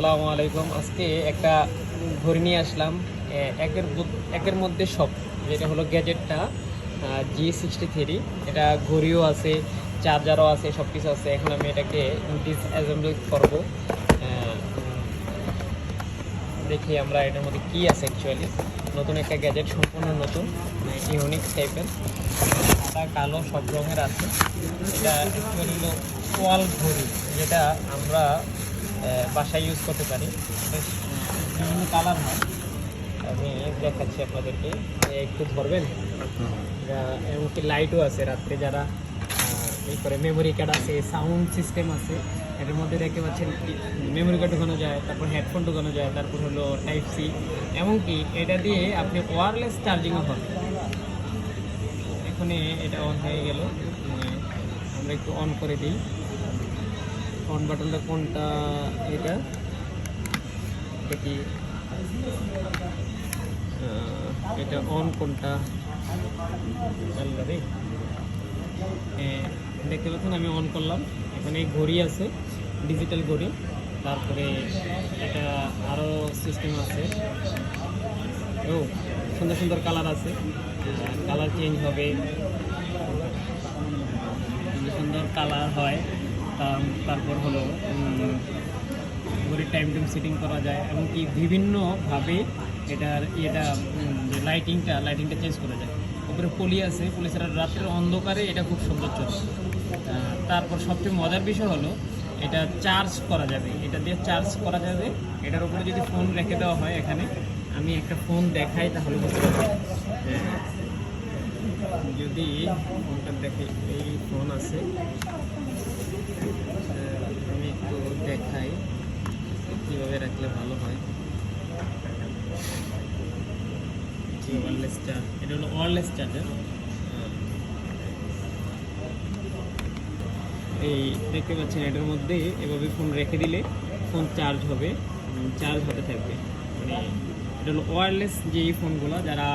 আসসালামু আলাইকুম। আজকে একটা ঘড়ি নিয়ে আসলাম। একের মধ্যে সব, যেটা হলো গ্যাজেটটা G63। এটা ঘড়িও আছে, চার্জারও আছে, সব কিছু আছে। এখন আমি এটাকে ডিসঅ্যাসেম্বল করবো। দেখি আমরা এটার মধ্যে কি আছে। অ্যাকচুয়ালি নতুন একটা গ্যাজেট, সম্পূর্ণ নতুন, ইউনিক টাইপের, সাদা কালো সব রঙের আছে। এটা অ্যাকচুয়ালি হলো ওয়াল ঘড়ি, যেটা আমরা বাসায় ইউজ করতে পারি। বিভিন্ন কালার হয়, আমি দেখাচ্ছি আপনাদেরকে। একটু ধরবেন। এমনকি লাইটও আছে, রাত্রে যারা এই করে, মেমোরি কার্ড আছে, সাউন্ড সিস্টেম আছে। এটার মধ্যে দেখতে পাচ্ছেন মেমোরি কার্ড ঢোকানো যায়, তারপর হেডফোন ঢোকানো যায়, তারপর হলো টাইপ সি। এমনকি এটা দিয়ে আপনি ওয়্যারলেস চার্জিংও হবে। এখনই এটা অন হয়ে গেল। আমরা একটু অন করে দিই। অন বাটনটা কোনটা? এটা কি এটা অন কোনটা? দেখতে পাচ্ছেন আমি অন করলাম। এখানে ঘড়ি আছে, ডিজিটাল ঘড়ি। তারপরে এটা আরও সিস্টেম আছে। ও সুন্দর সুন্দর কালার আছে, কালার চেঞ্জ হবে, সুন্দর সুন্দর কালার হয়। তারপর হলো ঘড়ির টাইম সেটিং করা যায়, এমনকি বিভিন্নভাবে এটার যে লাইটিংটা চেঞ্জ করা যায়। উপরে পলি আছে, পলি ছাড়া রাত্রের অন্ধকারে এটা খুব সুন্দর চলে। তারপর সবচেয়ে মজার বিষয় হলো এটা চার্জ করা যাবে, এটা দিয়ে চার্জ করা যাবে। এটার উপরে যদি ফোন রেখে দেওয়া হয়, এখানে আমি একটা ফোন দেখাই তাহলে বুঝতে পারবেন। যদি ফোনটা দেখে, এই ফোন আছে, আমি একটু দেখাই কীভাবে রাখলে ভালো হয়। ওয়্যারলেস চার্জ, এটা হলো ওয়্যারলেস চার্জার। এই দেখতে পাচ্ছেন, এটার মধ্যে এভাবে ফোন রেখে দিলে ফোন চার্জ হবে, চার্জ হতে থাকবে। মানে এটা হলো ওয়্যারলেস যেই ফোনগুলো, যারা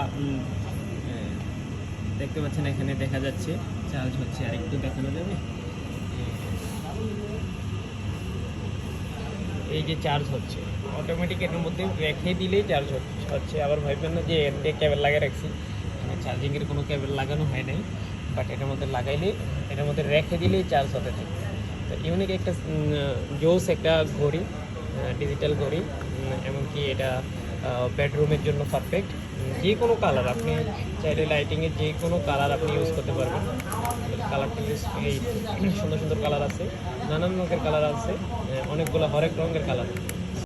দেখতে পাচ্ছেন এখানে দেখা যাচ্ছে চার্জ হচ্ছে। আর একটু দেখানো যাবে, এই যে চার্জ হচ্ছে অটোমেটিক। এটার মধ্যে রেখে দিলেই চার্জ হচ্ছে। আবার ভাববেন না যে এর দিয়ে কেবল লাগিয়ে রাখছি, এখানে চার্জিংয়ের কোনো কেবল লাগানো হয় নাই। বাট এটার মধ্যে লাগাইলে, এটার মধ্যে রেখে দিলেই চার্জ হতে থাকে। তো ইউনিক একটা জোস একটা ঘড়ি, ডিজিটাল ঘড়ি। এমনকি এটা বেডরুমের জন্য পারফেক্ট। যে কোনো কালার আপনি চাইলে, লাইটিংয়ের যে কোনো কালার আপনি ইউজ করতে পারবেন। কালারটা এই সুন্দর সুন্দর কালার আছে, নানান রঙের কালার আছে, অনেকগুলো হরেক রঙের কালার।